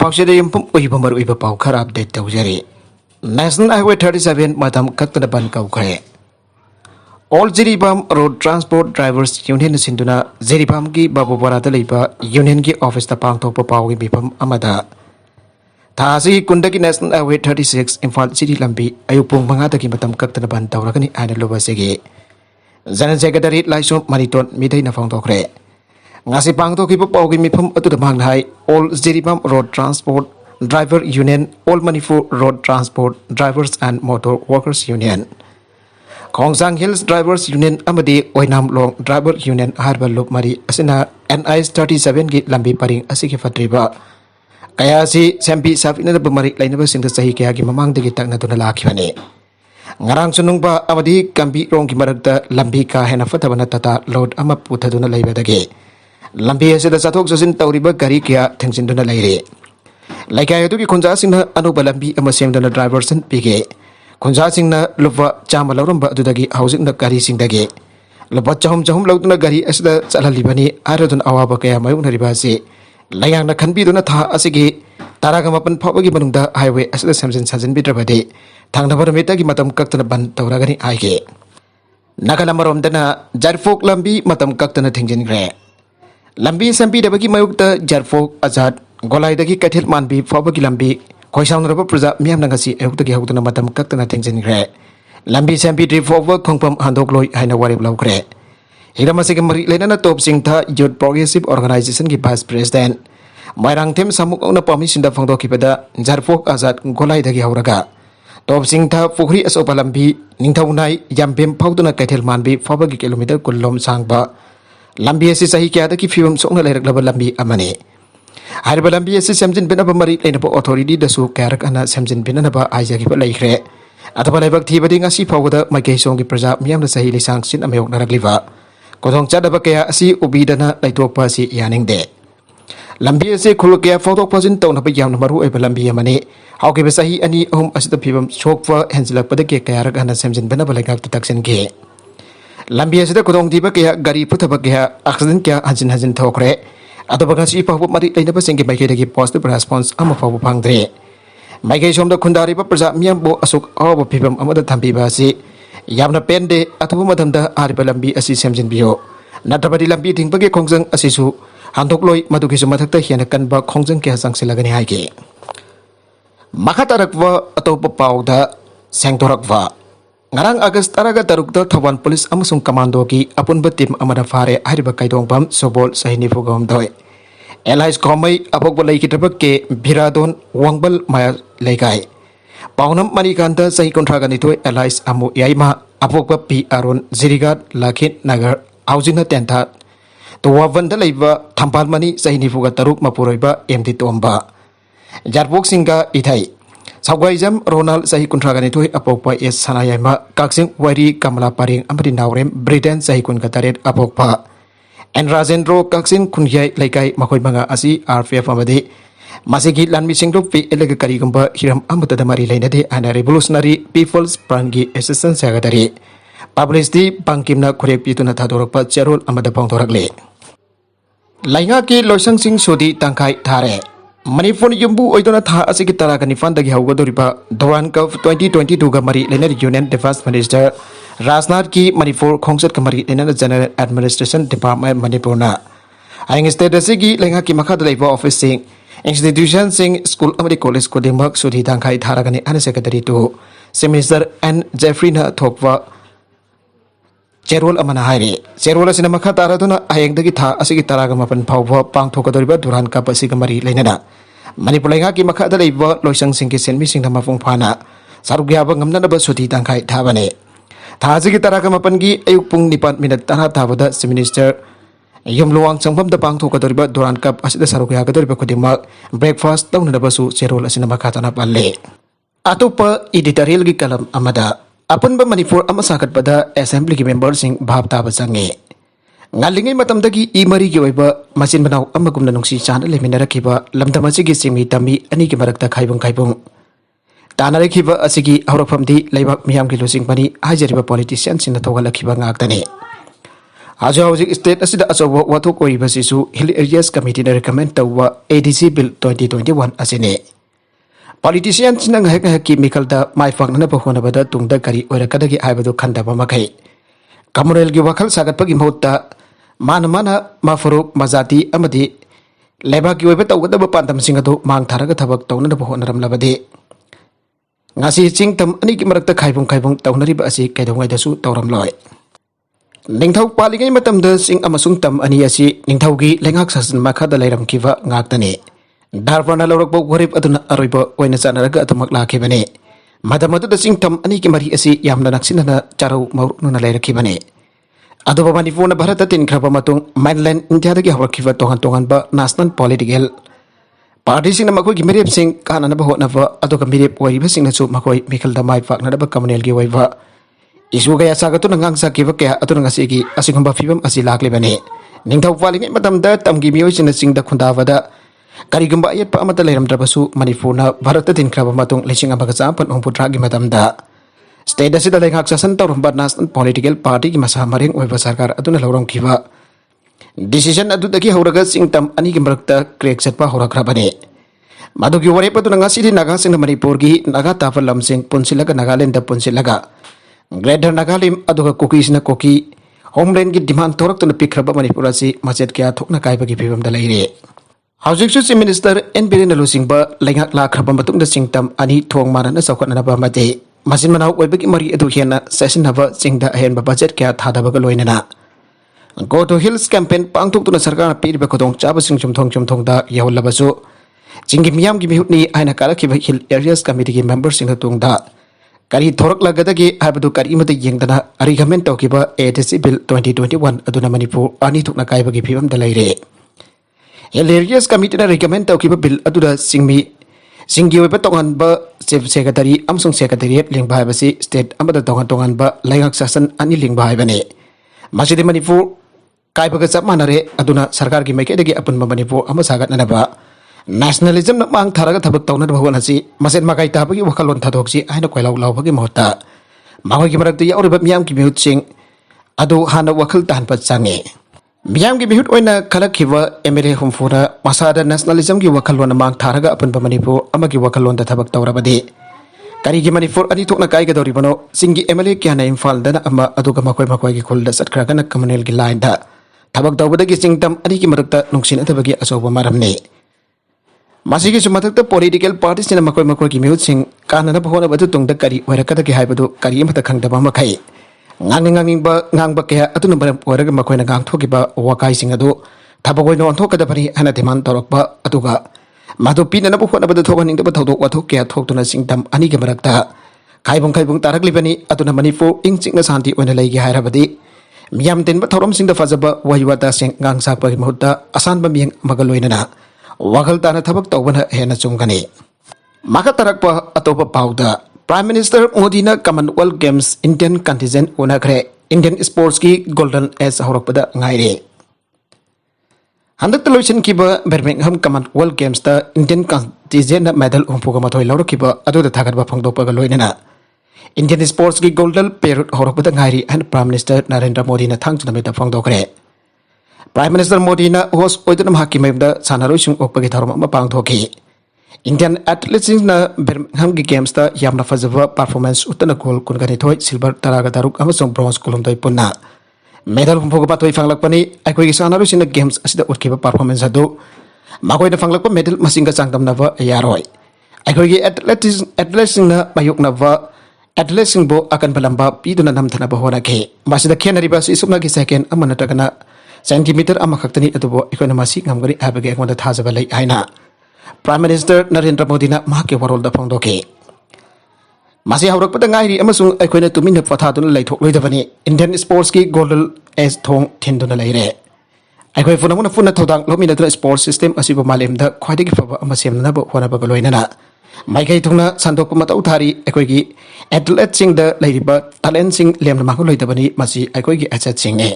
ꯂꯩꯄꯥꯛꯁꯤꯗ ꯌꯨꯝꯐꯝ ꯑꯣꯏꯕ ꯃꯔꯨꯑꯣꯏꯕ ꯄꯥꯎ ꯈꯔ ꯑꯞꯗꯦꯠ ꯇꯧꯖꯔꯤ꯫ ꯅꯦꯁꯅꯦꯜ ꯍꯥꯏꯋꯦ 37 ꯃꯇꯝ ꯀꯛꯇꯅ ꯕꯟ ꯀꯧꯈ꯭ꯔꯦ꯫ All Jiribam road transport drivers ꯌꯨꯅꯤꯌꯟꯅ ꯁꯤꯟꯗꯨꯅ ꯖꯤꯔꯤꯕꯥꯝꯒꯤ ꯕꯥꯕꯨꯄꯥꯔꯥꯗ ꯂꯩꯕ ꯌꯨꯅꯤꯌꯟꯒꯤ ꯑꯣꯐꯤꯁꯇ ꯄꯥꯡꯊꯣꯛꯄ ꯄꯥꯎꯒꯤ ꯃꯤꯐꯝ ꯑꯃꯗ ꯊꯥ ꯑꯁꯤꯒꯤ 10ꯗꯒꯤ ꯅꯦꯁꯅꯦꯜ ꯍꯥꯏꯋꯦ 36 ꯏꯝꯐꯥꯜ ꯁꯤꯇꯤ ꯂꯝꯕꯤ ꯑꯌꯨꯛ ꯄꯨꯡ 5ꯗꯒꯤ ꯃꯇꯝ ꯀꯛꯇꯅ ꯕꯟ ꯇꯧꯔꯒꯅꯤ ꯍꯥꯏꯅ ꯂꯨꯕ ꯑꯁꯤꯒꯤ ꯖꯦꯅꯔꯦꯜ ꯁꯦꯀ꯭ꯔꯦꯇꯔꯤ ꯂꯥꯏꯁꯣꯝ ꯃꯅꯤꯇꯣꯟ ꯃꯤꯗꯩꯅ ꯐꯣꯡꯗꯣꯛꯈ꯭ꯔꯦ꯫ ꯉꯁꯤ ꯄꯥꯡꯊꯣꯛꯈꯤꯕ ꯄꯥꯎꯒꯤ ꯃꯤꯐꯝ ꯑꯗꯨꯗ ꯃꯍꯥꯛꯅ ꯍꯥꯏ all Jiribam road transport driver union, all Manipur road transport drivers and motor workers union, Khongsang hills drivers union अमदी ओइनामलोंग ड्राइवर यूनियन हरबा लुप मरी असिना NIS 37 की लंबी परिंग असिकी फत्रिबा कया असि सेम्पी साफिनब मरी लैनब सिंग सही कया की ममांगदगी तकनदुना लाखिबने ngarang sunungba amadi kambi rong ki marakta lambi ka hena fatabana tata load ama puthaduna leibadage lambi asida chathok chasin tawriba gari kya thengchinduna leire laikai adu ki khunja singna anuba lambi ama semdana driver san pige khunja singna lupa chama lawramba adudagi housing na gari singdage lupa chahum lawduna gari asida chalalibani aradun awaba kaya mayunariba se layang na khanbi duna tha asigi taraga mapan phawagi manungda highway asida samjin sajin bidrabade थांगनबर मेता की मतम कक्तन बन तौरगनी आगे नगलमरोमदना जरफोक लंबी मतम कक्तन थिंजिनग्रे लंबी संबी दबकी मयुक्त जरफोक आजाद गोलाइदगी कैथेल मानबी फबकी लंबी खोइसाउनरब प्रजा मियाम नंगसी अयुक्तगी हौतन मतम कक्तन थिंजिनग्रे लंबी संबी रिफोव खोंगपम हांदोकलोय हाइना वारिब लौग्रे हिरमसिग मरि लेना टॉप सिंथा यूथ प्रोग्रेसिव ऑर्गेनाइजेशन की वाइस प्रेसिडेंट माइरांगथेम सामुकौना पामिसिंदा फंगदोखिबदा जरफोक आजाद गोलाइदगी हौरगा टॉप सिंथा पुखरी असोपा लंबी निंगथौनाई यामबेम फाउदुना कैथेल मानबी फबगी किलोमीटर कुल्लोम सांगबा लंबी असी सही क्यादगी फिवम सोंगना लेरकलब लंबी अमने हारिबा लंबी असी सेमजिन बिनब मरी लेनब अथॉरिटी दसु क्यारक अना सेमजिन बिनब आइजागिबा लेख्रे अथवा लेबक थीबदी ngasi फाउदा माइकै सोंगी प्रजा मियामना सही लिसांग सिन अमयोक नरकलिबा कोथोंग चादब कया असी उबीदना लैथोकपा असी यानिंगदे लंबी असे खुल कया फोटो फजिन तौनब यामना मरु ओइबा लंबी अमने हाउके सही अनि अहुम असिद फिवम सोकफा हेंजिलकपद के कयारक हना सेमजिन बनब लेगाक तक्सन के लंबी असिद खुदोंग दीबा कया गाड़ी पुथब कया एक्सीडेंट क्या हजिन हजिन थोखरे अदबगसी फाव मरि लेनब सिंगे माइकेदगी पॉजिटिव रेस्पॉन्स अमा फाव फांगद्रे माइके सोमद खुंदारिबा प्रजा मियामबो असुक अव फिवम अमद थंबीबा असि यामना पेंडे अथुबा मदमदा आरिबा लंबी असि सेमजिन बियो नत्रबदी लंबी थिंगबगे खोंजंग असिसु हांदोकलोय मदुगिसु मथक्ता हेना कनबा खोंजंग के संगसिलगनि हाइके मखातारकवा अतोप पाउदा सेंगथोरकवा ngarang August 13 Thawaan पुलिस अमसुंग कमांडो की अपुनब टीम अमदा फारे हारिबा काइदोंबम सोबोल सहिनी फुगमदोय एलाइस कॉमई अबोक बलैकितबक के भिरादोन वांगबल माया लेगाय पाउनम मनिकांत सही कोंट्रागनितो एलाइस अमु याइमा अबोक पी अरुण जिरिगाट लाखिन नगर हाउसिंग टेंथा तोवावंद लेबा थंपाल मनी सहिनी फुगा तरुक मपुरोइबा एमडी तोंबा जारबोक सिंगा इथाई सावगाइजम रोनाल सही कुंट्रागनिथोय अपोकपा एस सनायामा काक्सिंग वारी कमला पारिंग अमरि नावरेम ब्रिटेन सही कुनकतारेट अपोकपा एन राजेंद्रो काक्सिंग खुनयाय लेकाय मखोय मंगा असि RPF अमदि मासिगी लानमिसिंग पे एलग करिगुंबा हिरम अमतद मरि लेनदे अना revolutionary people's front assistant secretary publicity बंकिमना खुरेक पितुना थादोरकपा चेरोल अमद पांगथोरकले लाइंगा की लोइसंग सिंह सोदी तंखाय थारे मणिपुर युम्बू ओइदोना था असिगी तरागा निफानदगी हौगदोरिबा धोरान कप 2022 गा मरी लेनर यूनियन डिफेंस मिनिस्टर राजनाथ की मणिपुर खोंगसत का मरी लेनर जनरल एडमिनिस्ट्रेशन डिपार्टमेंट मणिपुरना आइंग स्टेट असिगी लेंगा की मखादा लेबा ऑफिस सिंग इंस्टीट्यूशन सिंग स्कूल अमरी कॉलेज कोदिमक सुधी तंखाय थारागनि अन सेक्रेटरी टू सेमिस्टर एन जेफरीना थोकवा चेरोल अमना हाइरे चेरोल असिना मखा तारादुना आयेंगदगी था असिगी तरागा मपन फावबा पांगथोकदोरिबा दुरान कप असिगा मरी लेनना मणिपुर लेंगा की मखादा लेबा लोइसंग सिंग के सेनमी सिंग मफुंग फाना सारुग्याबा ngमनब सुधी तंखाय थाबने थाजिगी तरागा मपन की अयुक पुंग 9 मिनट तरा थाबदा चीफ मिनिस्टर यमलोवांग चंगफमदा पांगथोकदोरिबा दुरान कप असिदा सारुग्यागदोरिबा खुदिमा ब्रेकफास्ट तौनदबसु चेरोल असिना मखाताना पल्ले अतोपा एडिटोरियल की कलम अमदा अपुनब मणिपुर साकटपदा असेंबली की मेंबर सिंह भाव ताब चंगे ngalingay matamdagi imari gi oiba masin बनाव अमगुमना नुंगसी चाना लेमिनरखिबा लमदम असिगी सिंगमी तमी अनि की मरकता खाइबुंग तानारखिबा असिगी हौरफमदी लेबाक मियाम की लुसिंग बनी हाइजरिबा politician sin थोगलखिबा ngaktane Hajau state asida asobo wathok oibasisu Hill Areas Committee na recommend tawwa ADC Bill 2021 asine. Politicians nang hek mikal da mai fak na pohona bada tungda kari ora kadagi aibadu khanda ba makai. Kamunel gi wakal sagat pagi mohta mana mafuruk mazati amadi leba gi oiba tawda ba pantam singatu mang tharaga thabak tawna na pohona ram labade. Ngasi chingtam ani ki marakta khaibung tawnari ba asi kaidongai dasu tawram loi. Ningthau palingai matamda sing amasung tam ani asi ningthau gi lengak sasan makhada lairam kiwa ngaktane darwana lorokbo gorip aduna aroibo oina sanaraga atumak lakhibane madamadu da sing tam ani ki mari asi yamna naksinana charau mauruna lairakibane adoba manipurna bharata tin khraba matung mainland india dagi hawrakiwa tongan ba national political party sing makoi gi merep sing kanana ba hotna ba adoka merep oiba sing nasu makoi mikal da mai fakna da ba kamunel gi oiba isu gaya sagatu nangang sakiwa kaya atu ngasigi asingamba fibam asilak lebane ningthau palingai matamda tamgi mioi sina singda khundawada karigamba ayat pa amata leiram drabasu manipurna bharata tin kraba matung lesing abaga chapan ongputra gi matamda state asida lengak sasan tawrumba national political party gi masa mareng oiba sarkar atuna lawrong kiwa decision adu dagi hauraga singtam ani gi marakta crack setpa horakrabane madugi ware patu ngasidi naga sing manipur gi naga tafal lamsing punsilaga nagaland da punsilaga Greater Nagalim aduga cookies na cookie homeland gi demand torak to na pikraba manipur asi machet kya thokna kaiba gi phibam da leire housing social minister NBN Lusingba lengak la khraba matung da singtam ani thong mana na sakot na ba mate masin manau oiba gi mari edu hiana session haba singda hen ba budget kya thada ba loina na go to hills campaign pangthok to na sarkar pir ba kodong chaba sing chum thong da yahul labasu jingi miyam gi mihutni aina kala ki hill areas committee gi members sing tung da kari thorak lagadagi habadu kari mata yengdana recommend tawkiba ADC Bill 2021 aduna manipur ani thukna kaibagi phibam da leire hilarious committee na recommend tawkiba bill aduna singi oiba tongan ba chief secretary amsung secretariat lingba basi state amada tongan ba laingak sasan ani lingba bane masidi manipur kaibaga chap manare aduna sarkar gi maike dagi apun manipur ama sagat na ba nationalism na mang tharaga thabak tawna bhawan hasi masen makai ta bagi wakalon thadoksi aina koilau lau bagi mohta mangoi gi marak ya oriba miyam gi mihut sing adu hana wakal tan pat sange miyam gi mihut oina khalakhiwa emere humfura masada nationalism gi wakalon mang tharaga apun manipur amagi wakalon da thabak tawrabade kari gi manipur ani thokna kai ga dori bano singi emele kya na imphal dana ama adu ga makoi gi khulda satkra kana communal gi line da thabak tawbada gi singtam ani gi marakta nungsin athabagi asoba maramne masigi sumatakta political parties na makoi ki mihut sing kanana bahona batu tungda kari warakata ki haibadu kari mata khangdaba makai ngang ba kaya atuna baram waraga makoi na gang thoki ba wakai sing adu thabagoi no thokada bari hana demand torokba atuga madu pina na bahona badu thobaning da thodok wathok kya thoktuna singtam ani ge marakta kaibung tarakli bani atuna manipur ing chingna santi oina leigi hairabadi miyam ten ba thorom sing da fazaba wahiwata sing ngang sakpa gi mahutta asan ba miyang magaloina na wakal tana thabak tawbana hena chungkani maka tarakpa atopa pauda Prime Minister Modi na Commonwealth Games Indian contingent unakre Indian sports ki golden as horakpada ngaire handak television kiba Birmingham Commonwealth Games ta Indian contingent na medal umpuga mathoi lauro kiba adu da thagat ba phangdok pa loinana Indian sports ki golden pair horakpada ngairi and Prime Minister Narendra Modi na thangchuna meta phangdokre Prime Minister Modi na host oidunam hakimai da sanaroi sung okpagi tharom ma pangthoki Indian athletes na Birmingham games ta yamna fazaba performance utana goal kungani thoi silver taraga daruk amasung bronze kolom doi punna medal phumpoga pa thoi fanglakpani aikoi gi sanaroi sina games asida utkiba performance adu magoi na fanglakpa medal masinga changdam nava yaroi aikoi gi athletes na mayuk nava athletes bo akan balamba piduna namthana bahona ke masida khenari ba isumna gi second amana tagana centimeter amakhaktani adubo ikona masi ngamgari abage ekmonda thajaba lei aina Prime Minister Narendra Modi na mahake warol da phangdoke masi haurak pata ngairi amasung ekoina tumin pathaduna leithok loidabani Indian sports ki golden as thong thinduna leire aikoi funamuna funna thodang lomina tra sports system asiba malem da khwaidagi faba amasemna ba hona ba loinana maikai thungna sandok matau thari aikoi gi athlete sing da leiriba talent sing lemna ma loidabani masi aikoi gi asset sing ne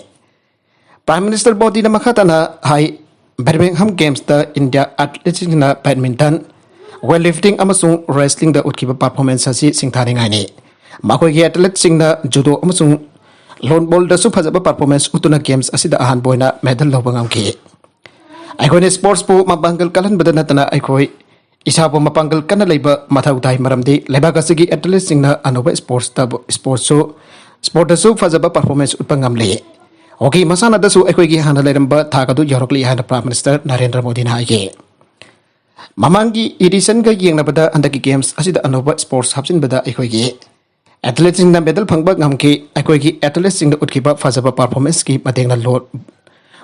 Prime Minister Modi na makhatana hai Birmingham Games da India athletes na badminton weightlifting amasung wrestling da utkiba performance asi singthari ngai ni makoi gi athletes sing na judo amasung Lone ball da su phajaba performance utuna games asida ahan boina medal loba ngamki. Aikoi sports pu mapangkal kalan badana tana aikoi isabu mapangkal kana leiba mathau tai maramdi leba kasigi athletes singna anoba sports da su phajaba performance utpangam le. Oki masana da su aikoi gi hana leramba thagadu yorokli hana Prime Minister Narendra Modi na haige. Mamangi edition ga yeng nabada andaki games asida anoba sports hapsin bada aikoi gi athletes singna medal phangba ngamki aikoi gi athletes singna utkiba phajaba performance ki matengna lot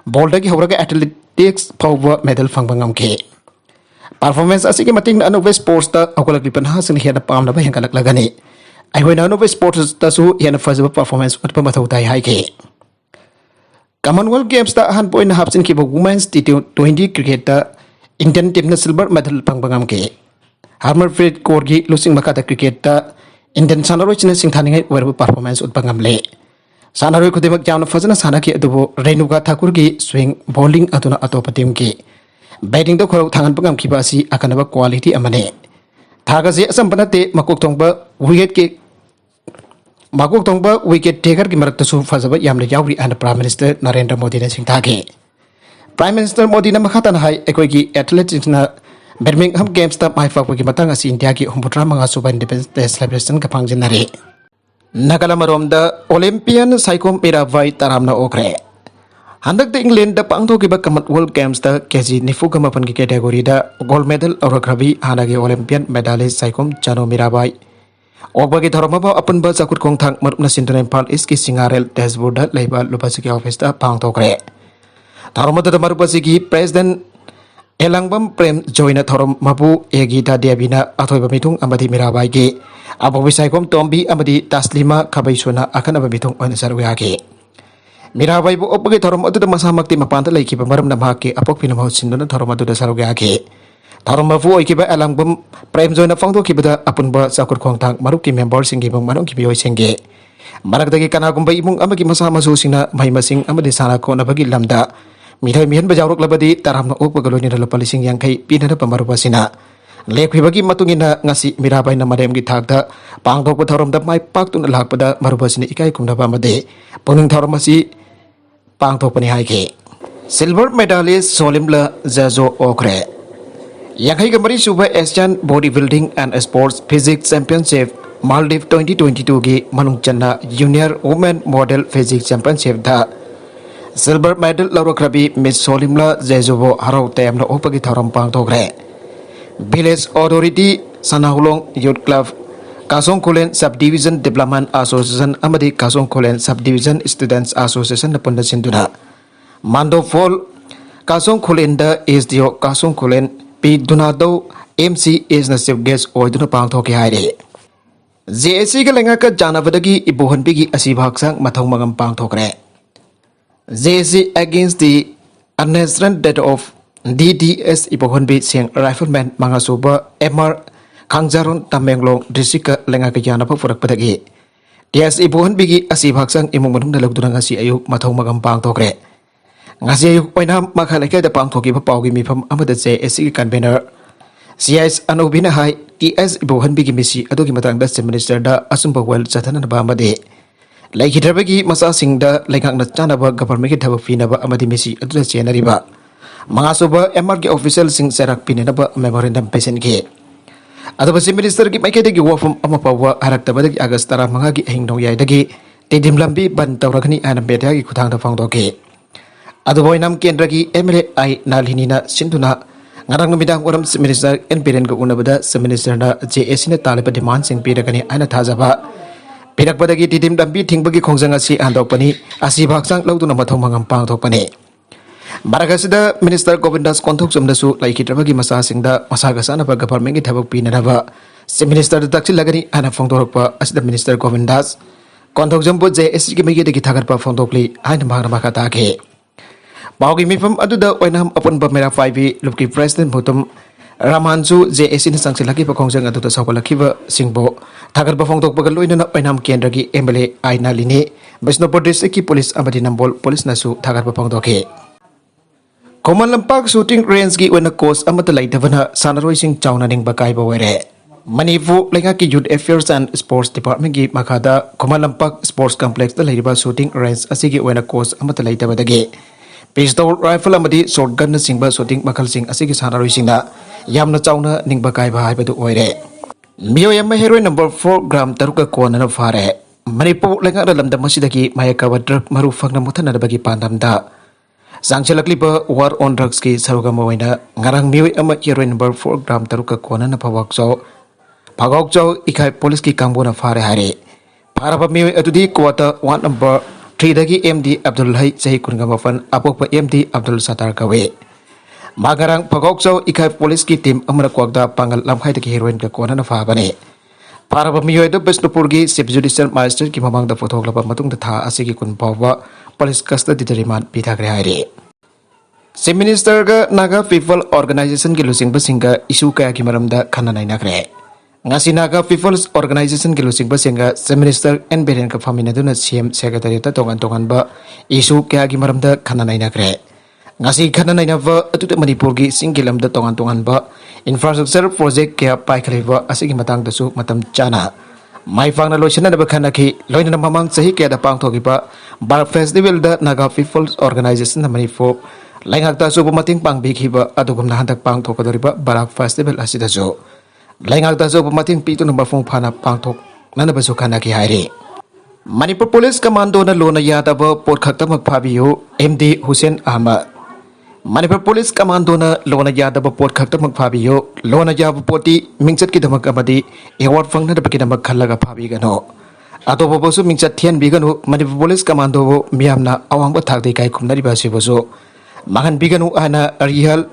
ball dagi horaga athletics power medal phangba ngamki performance asigi matingna anoba sports ta akolak lipan hasin hiana pamna ba hengalak lagani aikoi na anoba sports ta su hiana phajaba performance utpa mathau tai haike. Commonwealth Games ta han point hapsin ki women's T20 cricket ta Indian team na silver medal pangbangam ke. Harmanpreet Kaur gi losing makata cricket ta Indian sanaroi china singthaningai werbu performance utpangam le. Sanaroi khudimak jamna fazana sana ki adubo Renuka Thakur gi swing bowling atuna atopa team ki. Batting to khorok thangan pangam ki basi akanaba quality amane. Thagase asampana te makok tongba wicket taker ki marak tasu fazaba yamna yawri and Prime Minister Narendra Modi na singthage. Prime Minister Modi na makhatan hai ekoi ki athletics na Birmingham Games ta mai fakwa ki matang asi India ki humputra mga suba Independence Day celebration ka pangjinari. Nakalamarom da Olympian Saikom Mirabai taramna okre. Handak da England da pangto ki ba Commonwealth Games ta kg nifu kamapan ki category da gold medal orokrabi hanagi Olympian medalist Saikom Chano Mirabai. Ogbagi tharomaba apan ba sakut kong thang marupna sintunan pal iski singarel dashboard da laiba lupasiki office da pangto kre. Tharomada da marupasiki President Elangbam Prem joina thorom mabu egita deabina athoiba mitung amadi Mirabai gi abobi Saikom Tombi amadi Taslima Khabaisona akanaba mitung on sarwa gi Mirabai bu opagi thorom adu da masamakti mapanta laikiba maramna mahaki apokpina mahusindona thorom adu da sarwa gi thorom mabu oikiba Elangbam Prem joina fangdo kibada apunba sakur khongthang maruki member singi bang manong kibi oisenge marakdagi kanagumba imung amagi masamasu sina maimasing amadi sana khona bagi lamda Mithai mihan bajawrok labadi taramna okpagaloini na lupalising yang kai pinana pamarupasina lekhibagi matungina ngasi Mirabai na madem gi thakda pangdokpa thorom da mai paktun lakpada marupasini ikai kumna pamade puning thorom asi pangdokpani haike silver medalist Solimla Zazo Okre Yangai Gamari Suba Asian Bodybuilding and Sports Physics Championship Maldives 2022 gi manung channa Junior Women Model Physics Championship da Silver medal laurokrabi Miss Solimla Zezubo harau temna opagi thorom pangtokre. Village Authority Sanahulong Youth Club Kasong Kulen Subdivision Development Association amadi Kasong Kulen Subdivision Students Association na punda sinduna. Mando Fall Kasong Kulen da SDO Kasong Kulen P Dunado MC is na chief guest oiduna pangtoke haire. JSC ka lenga ka janavadagi ibuhan bigi asibhaksang mathong magam pangtokre. JC against the unnecessary death of DDS Ipohonbi Sing Rifleman Mangasuba MR Kangjaron Tamenglong District Lenga Kayana Purak Padagi. DS Ipohonbigi Asibhaksang Imunum na Lagdurang Asi Ayuk Matong Magampang Tokre. Ngasi Ayuk Painam Makalaka the Pangtoki Paugi Mipam Amada JSC convener. CIS Anubina High TS Ipohonbigi Misi Adoki Matang Dust Minister da Asumba Well Satan Bamade. Like hitabagi masa singda lekang na chanaba government thaba finaba amadi misi adula chenariba mga soba MRG official sing serak pinaba memorandum pesen ke adaba si minister ki maikede gi wafum amapawa harak tabadagi agastara mga gi hingdong yai dagi tedim lambi ban tawrakni ana beta gi khutang da fangdo ke adaba inam kendra gi MLA ai nalhinina sinduna ngarang midang waram minister NPN ko unabada minister na JSC na taliba demand sing piragani ana thajaba Pinak padagi titim dambi tingbagi khongjang asi andokpani asi bhaksang lauduna mathong mangam pangthokpani Baragasida Minister Govindas konthok sumdasu laikitrabagi masa singda masagasana ba government gi thabak pinanaba si minister daksil lagani ana phongdorokpa asida Minister Govindas konthok jambo JSC gi megi degi thagarpa phongdokli aina magra makata ke Baugi mifam aduda oinam apun ba mera 5 lupki president bhutum Ramansu JSC ni sangsilaki pa khongjang aduda sawalaki ba singbo Thagar ba phongtok pagal loina na painam kendra gi MLA aina lini Bisnupur district ki police amadi nambol police nasu thagar ba phongdoke Koman lampak shooting range gi wena course amata laitavana sanaroi sing chauna ning bakai ba were Manipur Lengaki Youth Affairs and Sports Department ki makada Kumalampak Sports Complex da leiriba shooting range asigi oina course amata leitabadagi pistol rifle amadi shotgun na singba shooting makal sing asigi sanaroi singna yamna chauna ningba kaiba haibadu oire Mio yamma heroin number 4 gram taruka kona na fare Manipur Lengaka lamda masidagi mayakawa drug maru fangna muthana bagi pandamda Sangchalakliba war on drugs ki sarugama oina ngarang mio yamma heroin number 4 gram taruka kona na pawakso Pagokjo ikai polis ki kambuna fare hari. Para pemiwi atudi kuota 1 number 3 dagi MD Abdul Hai Zahi Kungamafan apok pa MD Abdul Satar kawe. Magarang pagokjo ikai polis ki tim amra kuakda pangal lamkhai dagi heroin ka kuana na fabane. Para pemiwi adu Besnupur ki Sub Judicial Magistrate ki mamang da foto glaba matung da tha asigi kun bawa polis custody deriman pithagre hari. Chief Minister ga Naga People Organization ki lusing basinga isu kaya ki maramda khana nai nakre. Ngasi Naga People's Organization ki lusing basinga Chief Minister N Biren ka famina duna CM Secretary ta tongan ba isu kaya ki maramda khana nai nakre. Ngasi khana nai na ba atuta Manipur ki singilam da tongan ba infrastructure project kaya pai khaliba asigi matang dasu matam chana. Mai fangna loisana da khana ki loina mamang sahi kaya da pang thoki ba Bar Festival da Naga People's Organization na Manipur laingak ta su mating pang bikhi ba adugum na handak pang thokadori ba Barak Festival asida jo Laingak ta so pamating pito number 4 phana pangthok nana basu khana ki haire Manipur Police Commando na lona yada ba pot khakta mak phabiyo MD Hussein Ahmad Manipur Police Commando na lona yada ba pot khakta mak phabiyo lona yaba poti mingchat ki damak amadi award fangna da ki damak khallaga phabi gano ato bo bosu mingchat thian bi gano Manipur Police Commando bo miyamna awang ba thak de kai khumnari ba se bosu mahan bi gano ana real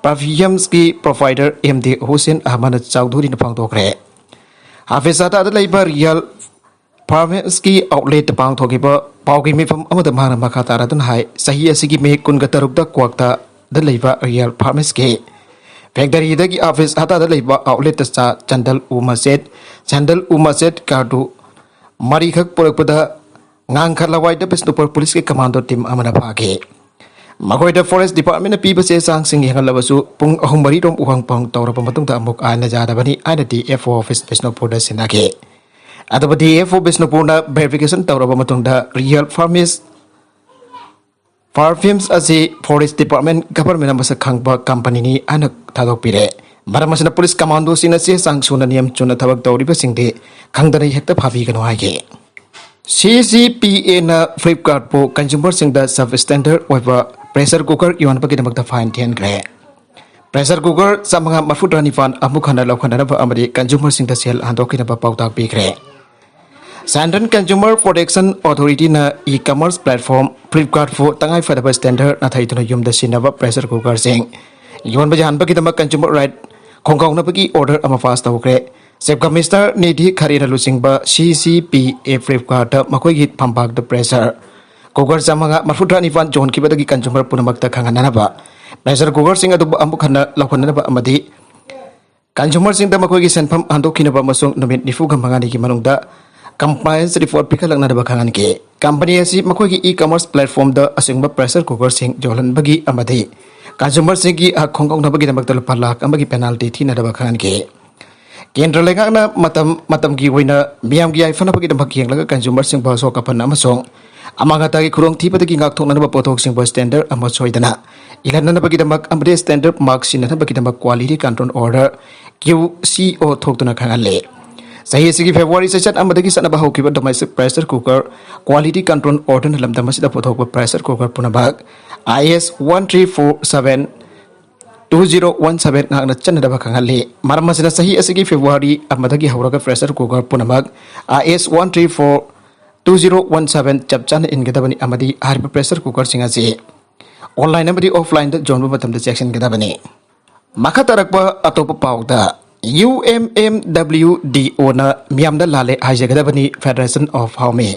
Perfumes ki provider MD Hussein Ahmad Chowdhury na pangthokre Hafizata da leiba real perfumes ki outlet pangthokiba pauki mifam amada mana makhatara dun hai sahi asigi me kun ga taruk da kwakta da leiba real perfumes ki factory da ki office hata da leiba outlet ta chandal umaset kardu mari khak porakpada ngang khalawai da Besnupur police ki commando team amana phage Magoida Forest Department na piba se sang sing hangalabasu pung ahumari rom uhang pang tawra pamatung ta amok ana jada bani ana DFO office Besnupur da sinake adaba DFO Besnupur na verification tawra pamatung da real farms ase Forest Department government amasa khangba company ni ana thadok pire maramasna police commando sina se sang suna niam chuna thabak tawriba singde khangdana hekta phabi gano hage CCPA na Flipkart po consumer sing da substandard oiba pressure cooker yon pa kidamak fine tian gre pressure cooker samanga mafudrani fan amukhana laukhana ba amari consumer sing da sel handokina ba pauta pi gre Sandran Consumer Protection Authority na e-commerce platform Flipkart fo tangai fadaba standard na thaituna yum da sinaba pressure cooker sing yon ba jan ba kidamak consumer right khongkong na bagi order ama fast tawkre Chief Commissioner Nidhi Kharina lusingba CCPA Flipkart makoi hit pambak the pressure cooker samanga mafudrani fan John kibadagi consumer punamakta khangana ba pressure cooker sing adu ambukhana laukhana ba amadi consumer sing da makoi gi senpham andokina ba masung numit nifu gamangani ki manungda compliance report pikhalangna ba khangan ke company asi makoi gi e-commerce platform da asingba pressure cooker sing jolan bagi amadi consumer sing gi khongkong na bagi damakta lupa lakh amagi penalty thina da ba khangan ke Kendra lengakna matam ki wina miyam gi ai fana bagi damak yang laga consumer sing ba so kapan amasong amangata ki khurong thi patagi ngak thokna ba pothok sing ba standard ama soidana ilanna bagi damak amre standard mark sin na bagi damak quality control order QCO thoktuna khangalle sahi sigi February session amadagi sana ba hokiba domestic pressure cooker quality control order na lamda masida pothok ba pressure cooker punabag IS 1347 2017 ngakna channa daba khangali maramasina sahi asigi February amadagi hauraga pressure cooker punamag AS 134 2017 chapchan ingedabani amadi harba pressure cooker singaji online amadi offline da jonba matam da section gedabani makatarakba atopa pauda UMMWDO na miyamda lale hajagadabani Federation of Home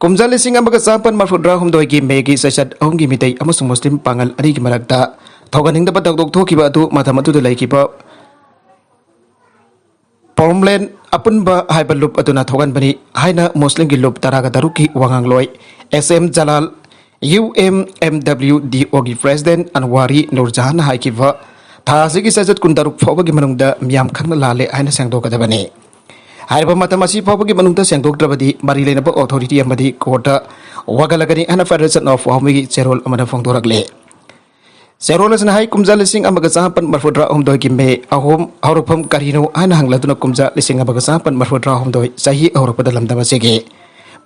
Kumjali singa maga sapan marfudra humdoi gi megi sesat ongi mitai amasung muslim pangal ari gi marakta Thoganing dapat dok thokiba atu matamatu da laikiba Formland apun ba haiba loop atuna thogan bani haina muslim gi loop taraga daruki wangang loi SM Jalal UMMWDO gi president Anwari Nurjahan haikiba थासिगी सजत कुंतरुक फाउबगी मनुंगदा मियाम खंगना लाले आइना सेंगदोकदबने हाइबा मतम असी फाउबगी मनुंगदा सेंगदोकद्रबदी मरी लेनबा authority अमदी Carta वगलगनी आना federation of हाउमिगी चेरोल अमना फोंदोरकले चेरोल असना high कुमजा लिसिंग अमगा चापन मरफुद्रा हमदोय की मे अहोम हौरफम करिनो आना हंगलदुना कुमजा लिसिंग अमगा चापन मरफुद्रा हमदोय सही हौरपदा लमदम असेगे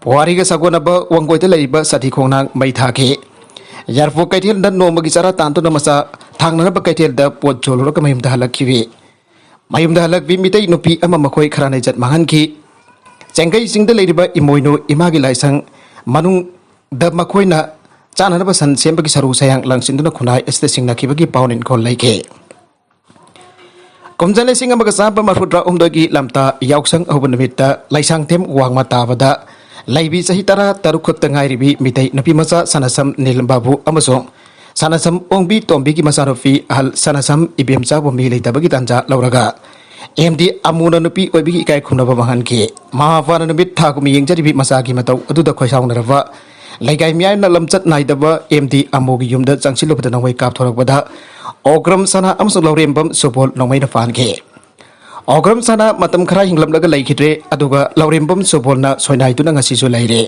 पुवारीगा सगोनबा वंगोयदा लैबा सती खोंनांग मै थाके यारफो कैथेल द नोमगी चारा तांतुना मसा थांगनबा कैथेल द पोत जोलुरका मयुमदा हलक्खिबे mayumda halakbi mitai nupi ama makoi kharane jat mahanki chengai singda leiriba imoino imagi laisang manung da makoi na chana na san sembagi saru sayang langsinduna khunai este singna kibagi paunin kol laike komjale singa maga sapa marfudra umdogi lamta yauksang obunamitta laisang tem wangma tabada laibi sahitara tarukhut tangairibi mitai nupi masa sanasam nilbabu amasong sanasam ongbi tombi ki masarofi hal sanasam ibemcha bombi leitabagi tanja lauraga MD amuna nupi oibi kai khunaba mahan ke mahafana nubit thakumi yengjaribi masagi matau aduda khoisaunarava laigai miyai na lamchat naidaba MD amogi yumda changsilubada nongwai kap thorakbada ogram sana amsung laurembam subol nongmai na fan ke ogram sana matam khara hinglamlaga laikhitre aduga laurembam subol na soinai tuna ngasi su laire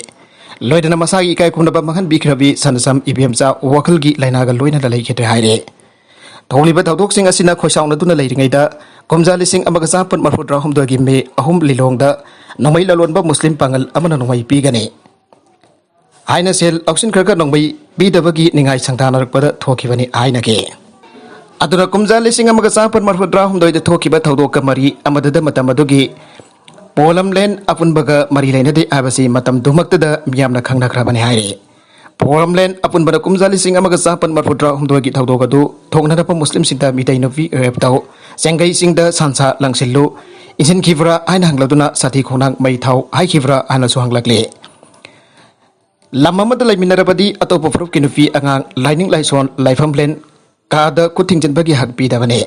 loidana masagi kai khunaba mahan bikhrabi sanasam ibemcha wakalgi lainaga loina da laikhitre haire tholiba tawdok sing asina khoisauna tuna leiringaida komja lising amaga chapan marfudra humdogi me ahum lilongda nongmai lalonba muslim pangal amana nongmai pigani haina sel auction kharga nongmai bidabagi ningai sangtanarakpada thokibani haina ke aduna komja lising amaga chapan marfudra humdoida thokiba thawdok mari amadada matamadugi polam len apunbaga mari leinade abasi matam dumaktada miyamna khangna khrabani haire polam len apunbana komja lising amaga chapan marfudra humdogi thawdogadu thongnarapa muslim sinta mitai novi reptau chengai singda sansa langsillu insin khibra aina hangladuna sati khonang mai thau hai khibra ana su hanglakle lamamada laiminarabadi atopo frup kinufi angang lining laison laifam len kada kuthingjen bagi hakpi dabane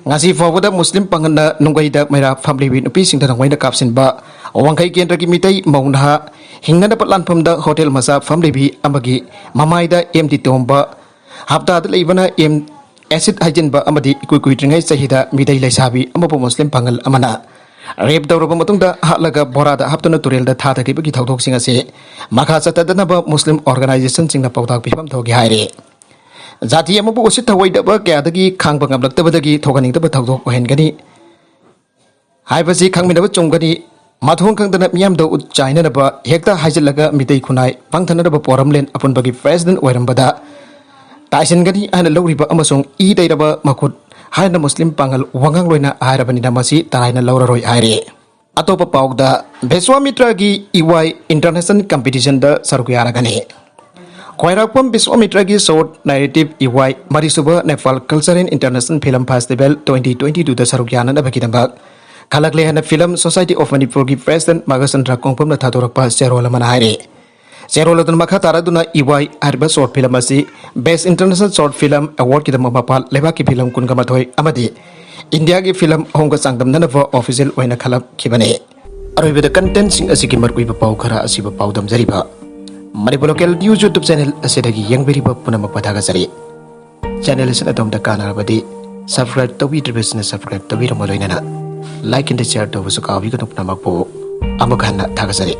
ngasi fawada muslim pangana nunggaida maira family win upi singda nangwaina kapsin ba wangkai kendra ki mitai maunha hingna patlan phamda hotel masa family bi amagi mamaida MD tomba hafta da leibana em acid hygiene ba amadi kui tringai sahida midai laisabi amapo muslim pangal amana rep dawraba matungda halaga borada haptuna turel da tha thaki bagi thawdok singa se makha chatadana ba muslim organization singna pawdak bifam thogi haire jati amabu usit thawai da ba kya dagi khang bangam lakta badagi thoganing da ba thawdok ohengani haibasi khangmina ba chungani mathong khangdana miyam da ut chaina na ba hekta haijilaga midai khunai pangthana da ba poramlen apun bagi president oirambada Taisin gani ana lauriba amasong I dairaba makut haina muslim pangal wangang loina airabani namasi taraina lauraroi aire atopa paugda Beswamitra gi EY international competition da sarukuyara gani Koirakpam Beswamitra gi short narrative EY Marisuba Nepal Culture and International Film Festival 2022 da sarukuyana da bakidambak kalakle hana film Society of Manipur gi president Magasandra Kongpam na thatorakpa cherola mana haire Cheroladun makha taraduna EY arba short film asi Best International Short Film Award ki dama mapal leba ki film kun gamathoi amadi India ki film hongga sangdam nanava official oina khalap kibane aroibeda content sing asi ki markui ba pau khara asi ba pau dam jariba Manipur local news YouTube channel asidagi yangberiba punama padaga jari channel is adom da kana badi subscribe to be business subscribe to be ramaloina like and share to busu ka wi ka nupna makpo amakhana thaga jari